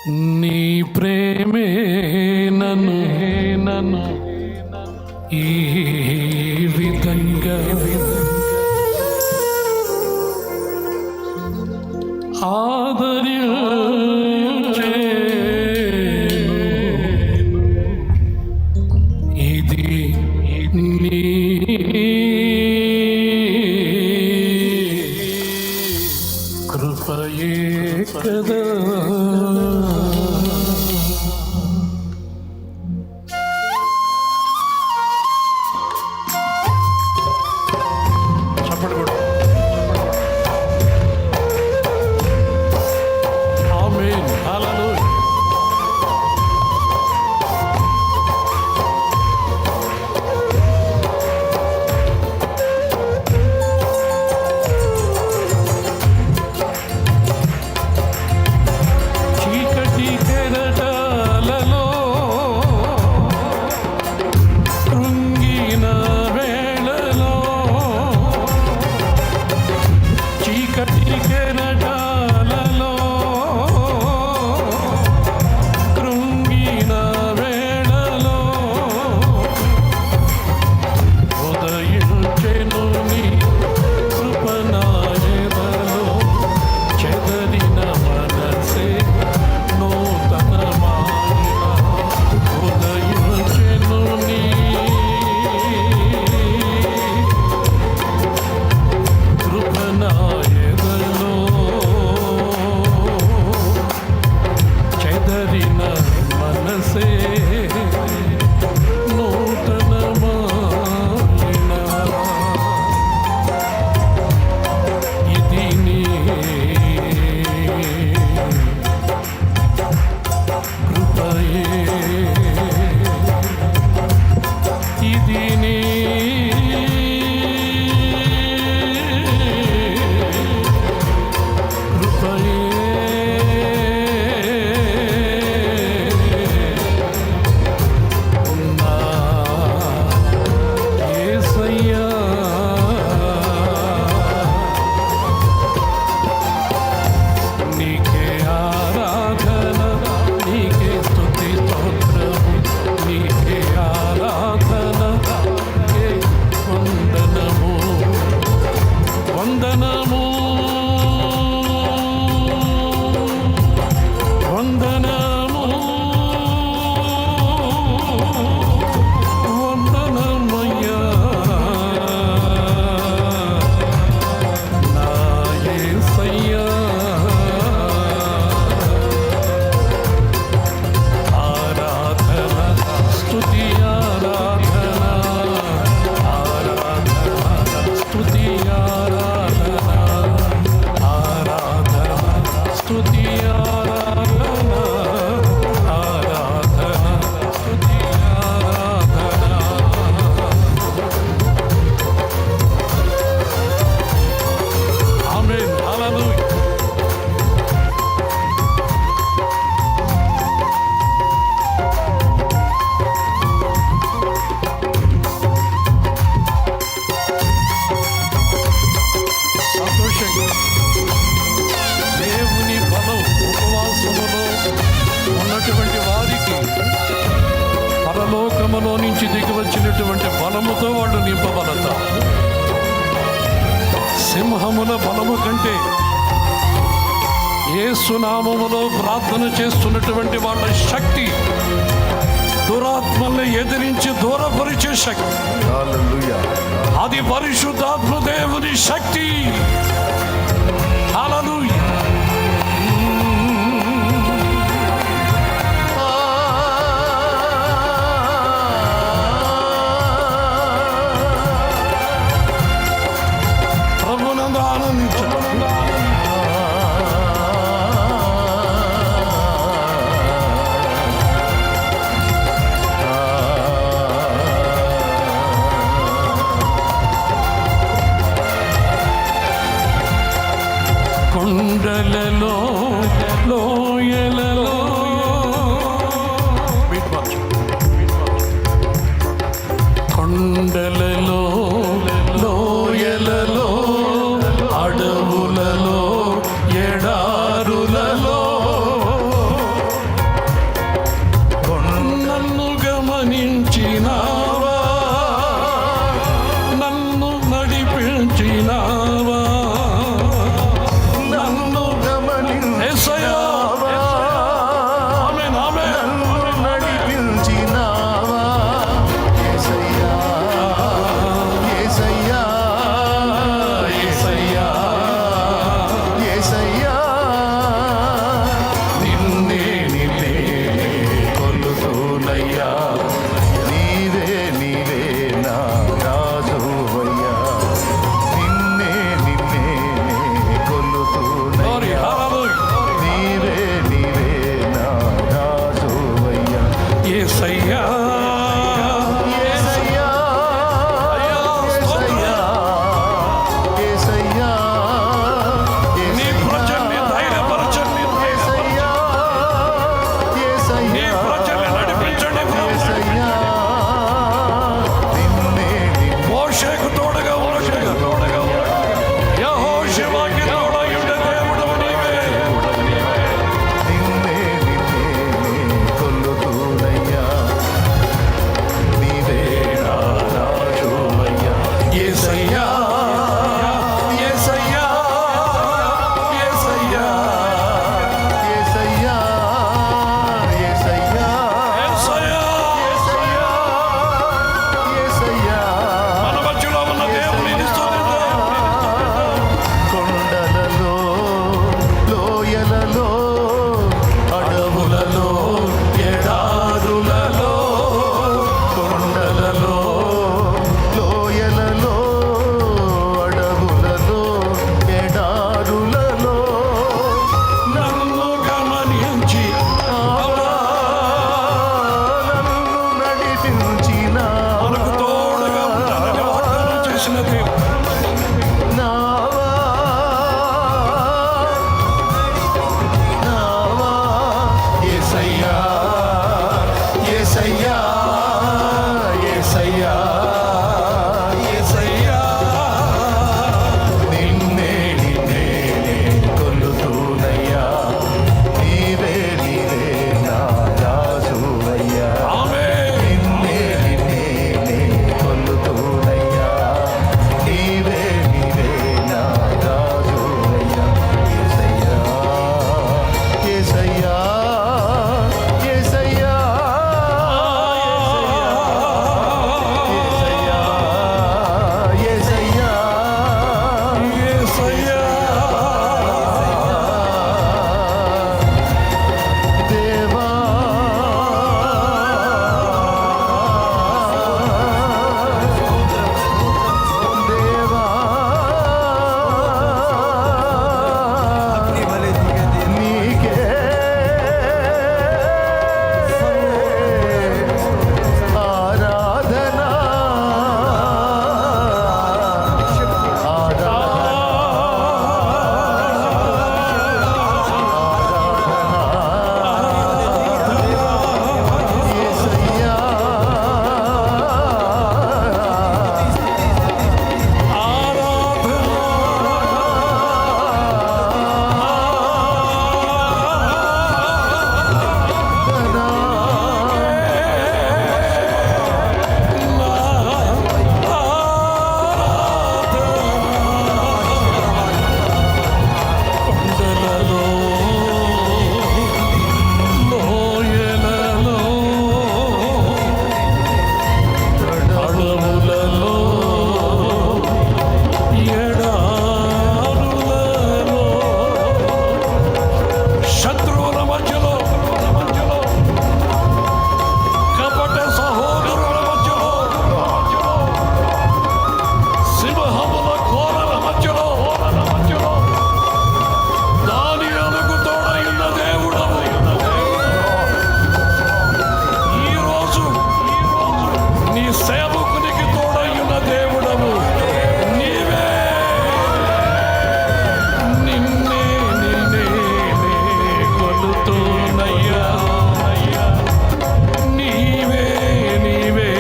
నీ ప్రేమే నన్ను ఈ విధంగా ఇది నీ కృపయే కదా. పరలోకములో నుంచి దిగి వచ్చినటువంటి బలముతో వాళ్ళు నింపబడతారు. సింహముల బలము కంటే యేసు నామములో ప్రార్థన చేస్తున్నటువంటి వాళ్ళ శక్తి దురాత్మల్ని ఎదిరించి దూరపరిచే శక్తి. అది పరిశుద్ధాత్మ దేవుని శక్తి. హల్లెలూయా. కొండలలో లోయలలో కొండలలో లోయలలో అడవులలో ఎడారులలో యేసయ్యా ఆమేన్ ఆమేన్ నన్ను నడిపించినావా యేసయ్యా యేసయ్యా యేసయ్యా యేసయ్యా నిన్నే నిన్నే కొలుతూనయ్యా నీవే నీవే నా రాజువయ్యా నిన్నే నిన్నే Glory, కొలుతూనయ్యా hallelujah. నీవే నీవే నా రాజువయ్యా యేసయ్యా యేసయ్యా యేసయ్యా యేసయ్యా నీ ప్రజల్ని ధైర్యపరచండి యేసయ్యా నీ యేసయ్యా ప్రజల్ని నడిపించండి యేసయ్యా నిన్నే మోషేకు తోడుగా ఉన్నాడు యెహోషువకి తోడయుండ దేవుడవు నీవే నిన్నే కొలుతూనయ్యా నీవే నా రాజువయ్యా యేసయ్యా యేసయ్యా యేసయ్యా యేసయ్యా యేసయ్యా యేసయ్యా యేసయ్యా మన మధ్యలో ఉన్న దేవుని స్తుతిద్దాం కొండలలో లోయలలో అడవులలో ఎడారులలో కొండలలో లోయలలో అడవులలో ఎడారులలో నన్ను గమనించి నన్ను నడిపించిన మనకు తోడుగా ఉంటానని వాగ్దానం చేసిన దేవుడు నావా నావా యేసయ్యా యేసయ్యా యేసయ్యా యేసయ్యా నిన్నే నిన్నే కొలుతూనయ్యా నీవే నీవే నా రాజువయ్యా ఆమేన్ నిన్నే నిన్నే కొలుతూనయ్యా నీవే నీవే నా రాజువయ్యా యేసయ్యా యేసయ్యా యేసయ్యా యేసయ్యా యేసయ్యా దేవా దేవా నీకే ఆరాధనా యేసయ్యా కొండలలో లోయలలో అడవులలో ఎడారులలో శత్రువుల మధ్యలో కపట సహోదరుల మధ్యలో సింహముల కోరల మధ్యలో దానియేలుకు తోడైన దేవుడవు ఈరోజు నీ సేవకునికి తోడైన దేవుడవు నీవే నిన్నే నిన్నే కొలుతూనయ్యా నీవే నీవే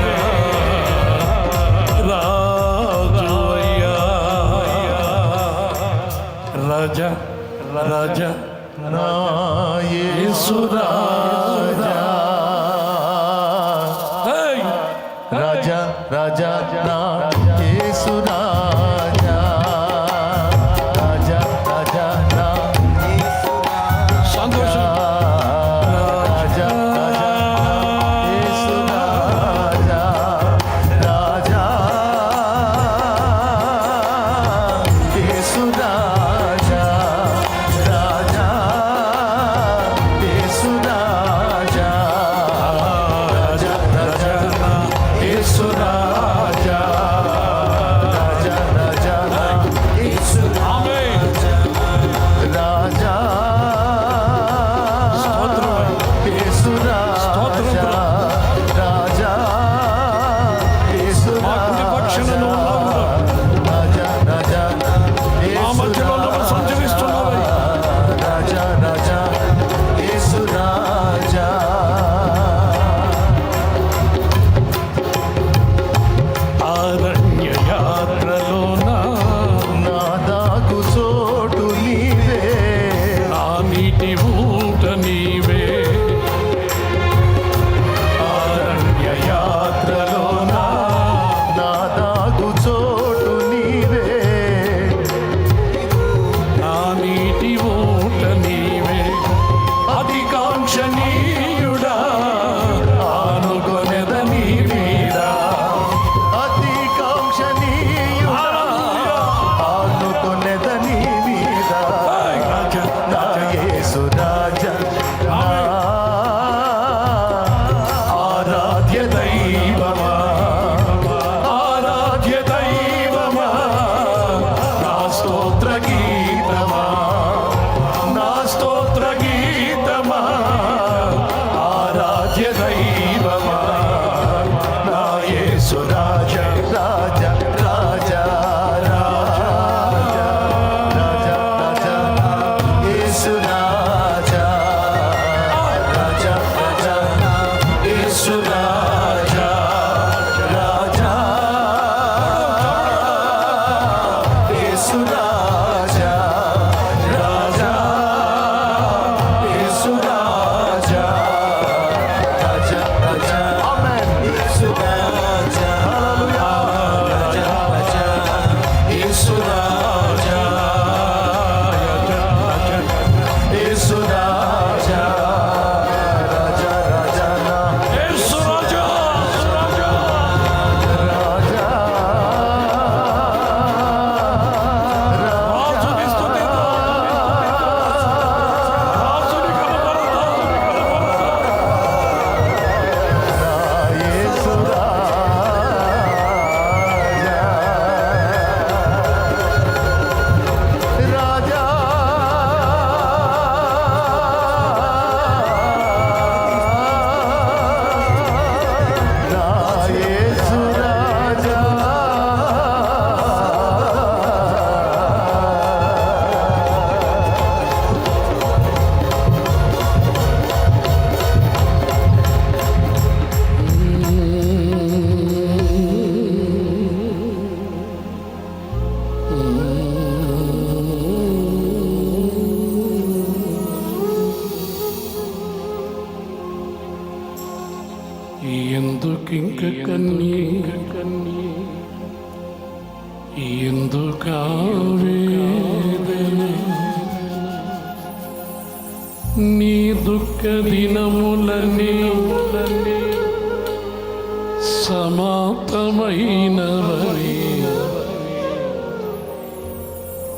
నా రాజువయ్యా రాజా రాజా నా యేసురాజా హేయ్ రాజా రాజా నా యేసురాజా రాజా రాజా నా నీటి ఊట నీవే, అరణ్య యాత్రలోన నా దాగు చోటు నీవే, నా నీటి ఊట నీవే. అధికాంక్షణీయుడా ఆనుకొనెద నీ మీద, అతికాంక్షణీయుడా ఆనుకొనెద నీ మీద. నా యేసు రాజా, నా ఆరాధ్య దైవమా, ఆరాధ్య దైవమా, నా స్తోత్ర గీతమా, నా స్తోత్ర గీతమా, ఆరాధ్య దైవమా, నా యేసు రాజా. రాజా రాజా రాజా రాజా రాజా యేసు రాజా, రాజా రాజా యేసు రాజా, రాజా యేసు రాజా, రాజా యేసు రాజా, రాజా రాజా ఆమేన్ యేసు రాజా, హల్లెలూయా రాజా రాజా యేసు రాజా, యేసు రాజా, రాజా రాజా నా యేసు రాజా, రాజా. రాజా, రాజుని స్తుతిద్దాం, రాజుని కనపడదాం. యేసు రాజా, రాజా నా యేసు రాజా. ఎందుకింక కన్నీ, ఎందుకా వేదన, నీ దుఃఖ దినములన్నీ సమాప్తమైనవని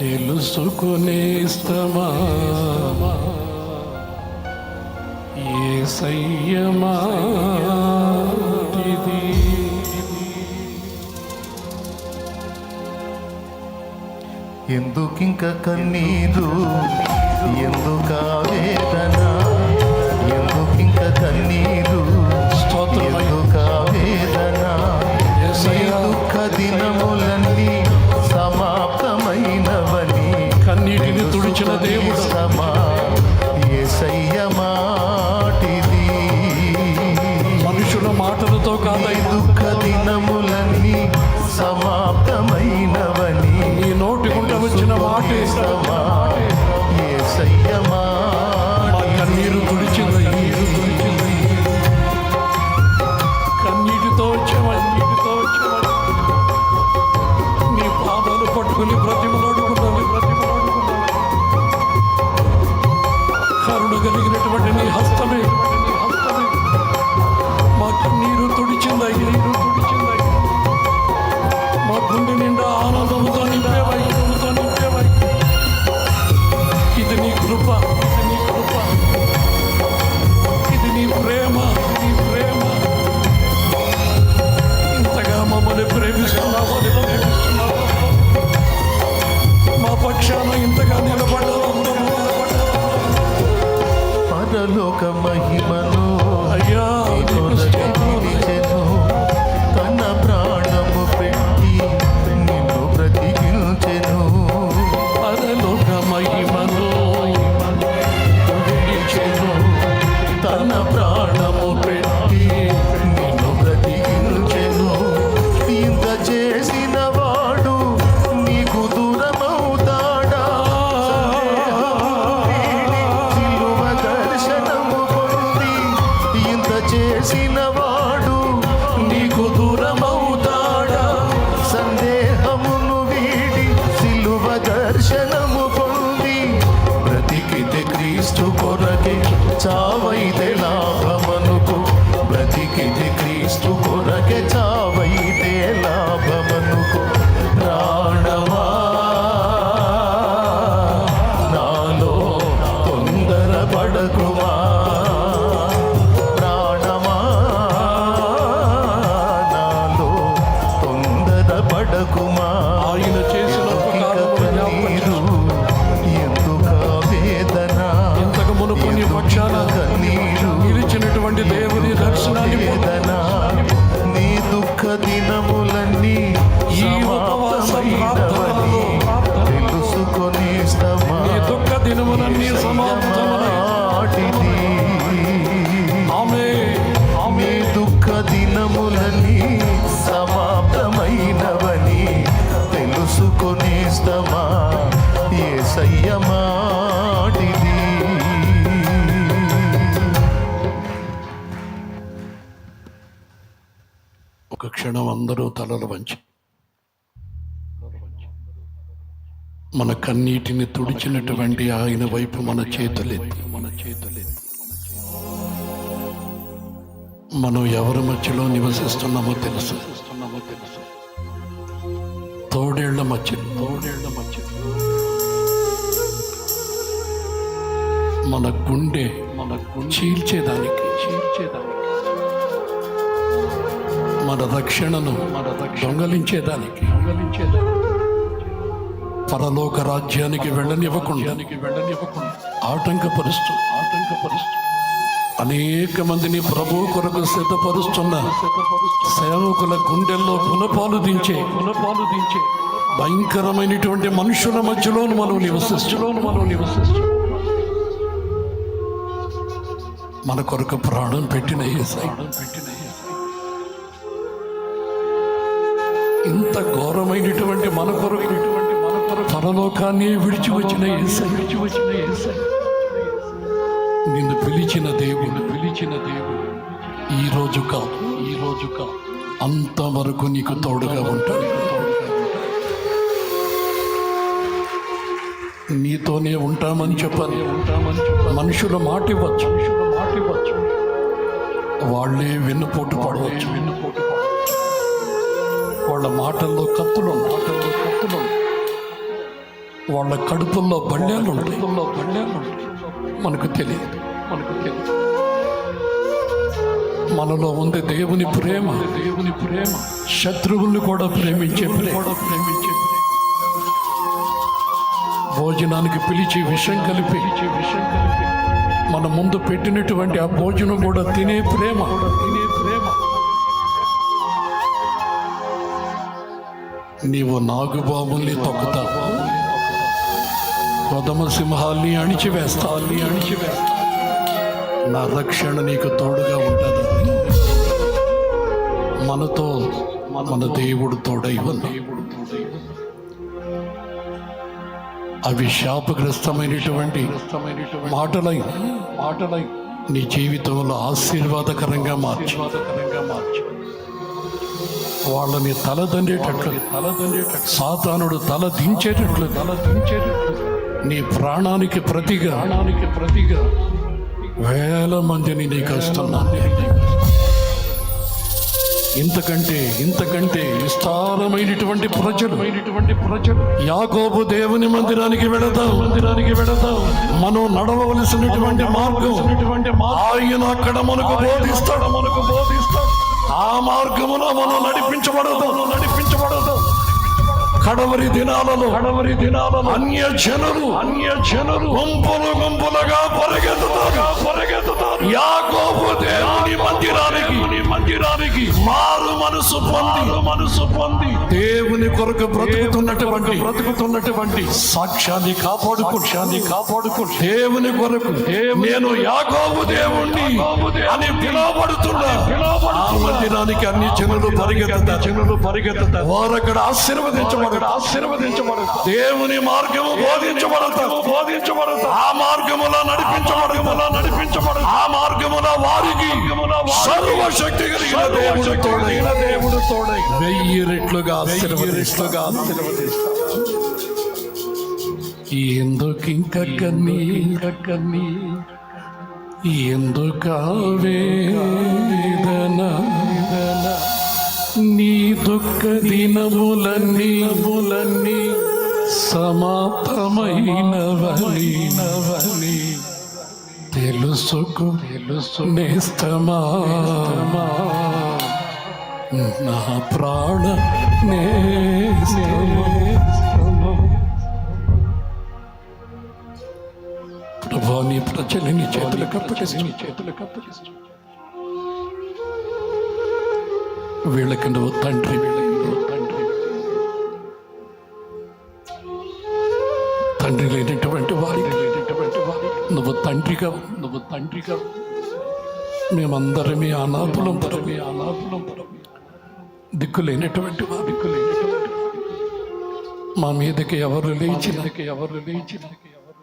తెలుసుకునేస్తమా, యేసయ్యమా ఇది. ఎందుకింక కన్నీరు, ఎందుక వేదన, ఎందుకింక కన్నీరు, స్తోత్రమయ్యా. ఎందుక వేదన, నీ యేసయ్యా. దుఃఖ దినములన్నీ సమాప్తమైనవని కన్నీటిని తుడిచిన దేవుడు, తెలుసుకునేస్తమా, యేసయ్య మాటిది. మనుషుల మాటలతో నీ కాదయ్యా, దుఃఖ దినములన్నీ సమాప్తమైనవని నీ నోటి గుంట వచ్చిన మాటే తెలుసుకునేస్తమా, యేసయ్య మా మాటిది. కన్నీరు తుడిచింది, కన్నీటితో వచ్చామని, నీటితో వచ్చామని నీ పాదాలు పట్టుకుని బ్రతిమలాడుకున్నాను, కరుణ కలిగినటువంటి నీ హస్తమే, మా కన్నీరు తుడిచింది, నీరు తుడిచింది, మా గుండె నిండా ఆనందంతో నింపేవై, ఇది నీ కృప, ఇది నీ కృప, ఇది నీ ప్రేమ, నీ ప్రేమ. ఇంతగా మమ్మల్ని ప్రేమిస్తున్నావు, మా పక్షాన ఇంతగా నిలబడ్డావు, పరలోక మహిమను అయ్యా నీకు స్తోత్రం. నిలిచెను, తన ప్రాణము పెట్టి నిన్ను బ్రతికించెను. పరలోక మహిమను విడిచెను, తన ప్రాణము పెట్టి నిన్ను బ్రతికించెను. ఇంత చేసిన వాడు నీకు దూరమవుతాడా? సందేహము వీడి క్రీస్తు కొరకే చావైతే లాభమనుకో బ్రతికింది క్రీస్తు కొరకే చావైతే లాభమనుకో ప్రాణమా నాలో తొందరపడకుమా ప్రాణమా నాలో తొందరపడకుమా ఆయన చేసిన కన్నీరు ఎందుక వేదన ఇంతకు మునుపు నీ పక్షాన కన్నీరు నిలిచినటువంటి దేవుని దర్శనాన్ని వేదన నీ దుఃఖ దినములన్నీ ఈ ఉపవాస ప్రార్థనలలో తెలుసుకొనేస్తమా నీ దుఃఖ దినములన్నీ సమాప్తములై నీ దుఃఖ దినములన్నీ సమాప్తమైనవని తెలుసుకొనేస్తమా యేసయ్య మాటిది ఒక క్షణం అందరూ తలలు వంచి మన కన్నీటిని తుడిచినటువంటి ఆయన వైపు మన చేతులెత్తి మనం ఎవరి మధ్యలో నివసిస్తున్నామో తెలుసు తోడేళ్ల మధ్య మన గుండె చీల్చేదానికి మన రక్షణను దొంగలించేదానికి పరలోక రాజ్యానికి వెళ్ళనివ్వకుండా ఆటంకపరుస్తూ అనేక మందిని ప్రభు కొరకు సిద్ధపరుస్తున్న సేవకుల గుండెల్లో పునపాలు దించే భయంకరమైనటువంటి మనుషుల మధ్యలోను మనం నివసిస్తూ మన కొరకు ప్రాణం పెట్టిన యేసయ్య ఇంత ఘోరమైనటువంటి మన కొరకు పరలోకాన్ని విడిచి వచ్చిన యేసయ్య నిన్ను పిలిచిన దేవుడు ఈ రోజు కాదు అంతవరకు నీకు తోడుగా ఉంటాడు. నీతోనే ఉంటామని చెప్పని మనుషులు మాట ఇవ్వచ్చు, వాళ్ళే వెన్నుపోటు పడవచ్చు, వాళ్ళ మాటల్లో కత్తులు, వాళ్ళ కడుపుల్లో బళ్ళేళ్ళు ఉంటాయి, మనకు తెలియదు. మనలో ఉంది దేవుని ప్రేమ, శత్రువుల్ని కూడా ప్రేమించే భోజనానికి పిలిచి విషం కలిపి మన ముందు పెట్టినటువంటి ఆ భోజనం కూడా తినే ప్రేమ. నీవు నాగుబాబుల్ని తొక్కుతావు, కొదమ సింహాల్ని అణిచివేస్తా. నా రక్షణ నీకు తోడుగా ఉంటుంది. మనతో మన దేవుడు తోడై ఉంది. అవి శాపగ్రస్తమైనటువంటి మాటలై నీ జీవితంలో ఆశీర్వాదకరంగా మార్చు. వాళ్ళని తలదండేటట్లు సాతానుడు తల దించేటట్లు నీ ప్రాణానికి ప్రతిగా వేల మందిని నీకు వస్తున్నాను. ఇంతకంటే విస్తారమైనటువంటి ప్రజలు యాకోబు దేవుని మందిరానికి వెళదాం. మనం నడవవలసినటువంటి మార్గం ఆయన అక్కడ మనకు బోధిస్తాడు. ఆ మార్గమున మనం నడిపించబడదు. కడవరి దినాలలో అన్య జనులు గుంపులుగా పరిగెత్తుతారు. యాకోబు దేవుని మందిరానికి మారు మనసు పొంది దేవుని కొరకు బ్రతుకుతున్నటువంటి సాక్ష్యాన్ని కాపాడుకో. దేవుని కొరకు నేను యాకోబు దేవుణ్ణి అని పిలువబడుతున్నా. ఆ మందిరానికి అన్ని జనులు పరిగెత్తుతారు. వారు అక్కడ ఆశీర్వదించబడతారు. దేవుని మార్గము బోధించబడతారు. ఆ మార్గములో నడిపించబడతారు. ఆ మార్గములో వారికి సర్వశక్తి కలిగిన దేవుడు తోడై 1000 రెట్లుగా ఆశీర్వదిస్తాడు. ఎందుకింక కన్నీ ఎందుకా వేదన నీ దుఃఖ దినములన్నీ సమాప్తమైనవని తెలుసు నేస్తమా నా ప్రాణ నేస్తమా. ప్రభా నీ ప్రజలు నీ చేతులకు అప్పగిస్తూ వీళ్ళకి నువ్వు తండ్రి తండ్రి లేనటువంటి వారి నువ్వు తండ్రిగా మేమందరమే అనాథులం దిక్కులేనటువంటి వారు మా మీదకి ఎవరు లేచి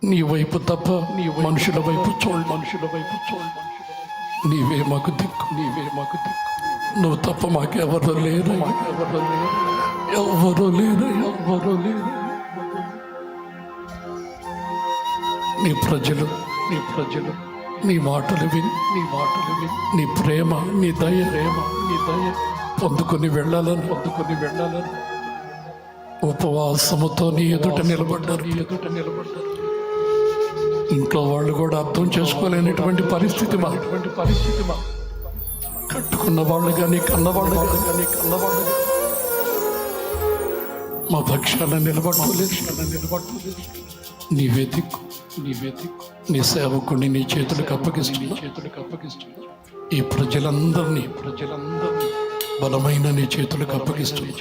నీ వైపు తప్ప నీ మనుషుల వైపు చూడు నీవే మాకు దిక్కు నువ్వు తప్ప మాకెవరు లేరు ఎవ్వరు లేరు నీ ప్రజలు నీ మాటలు విని నీ ప్రేమ నీ దయ పొందుకొని వెళ్ళాలని ఉపవాసముతో నీ ఎదుట నిలబడ్డారు ఇంట్లో వాళ్ళు కూడా అర్థం చేసుకోలేనటువంటి పరిస్థితి మా కట్టుకున్న వాళ్ళు కానీ కన్నవాళ్ళు కానీ మా పక్షాన నిలబడలేదు నీవే దిక్కు నీ సేవకుని నీ చేతులకు అప్పగిస్తున్నా ఈ ప్రజలందరినీ బలమైన నీ చేతులకు అప్పగిస్తున్నా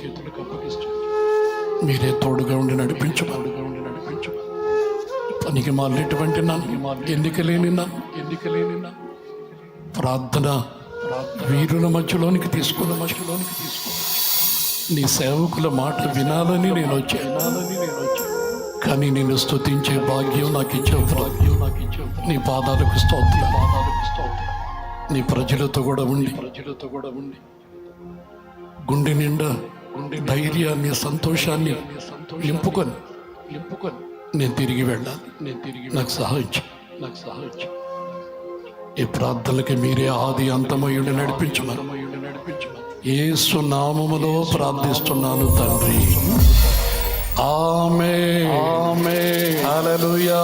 మీరే తోడుగా ఉండి నడిపించు పనికి మాలినటువంటి ఎన్నిక లేని ప్రార్థన వీరుల మధ్యలోనికి తీసుకున్న నీ సేవకుల మాట వినాలని నేను వచ్చాను కానీ నేను స్తుతించే భాగ్యం నాకు ఇచ్చావు నీ పాదాలకు స్తోత్రం నీ ప్రజలతో కూడా ఉండి గుండె నిండా ధైర్యాన్ని సంతోషాన్ని నింపుకొని నేను తిరిగి వెళ్ళాలి నాకు సహాయించు ఈ ప్రార్థనలకి మీరే ఆది అంతమయుడు నడిపించమని యేసు నామములో ప్రార్థిస్తున్నాను తండ్రి. ఆమేన్. హల్లెలూయా.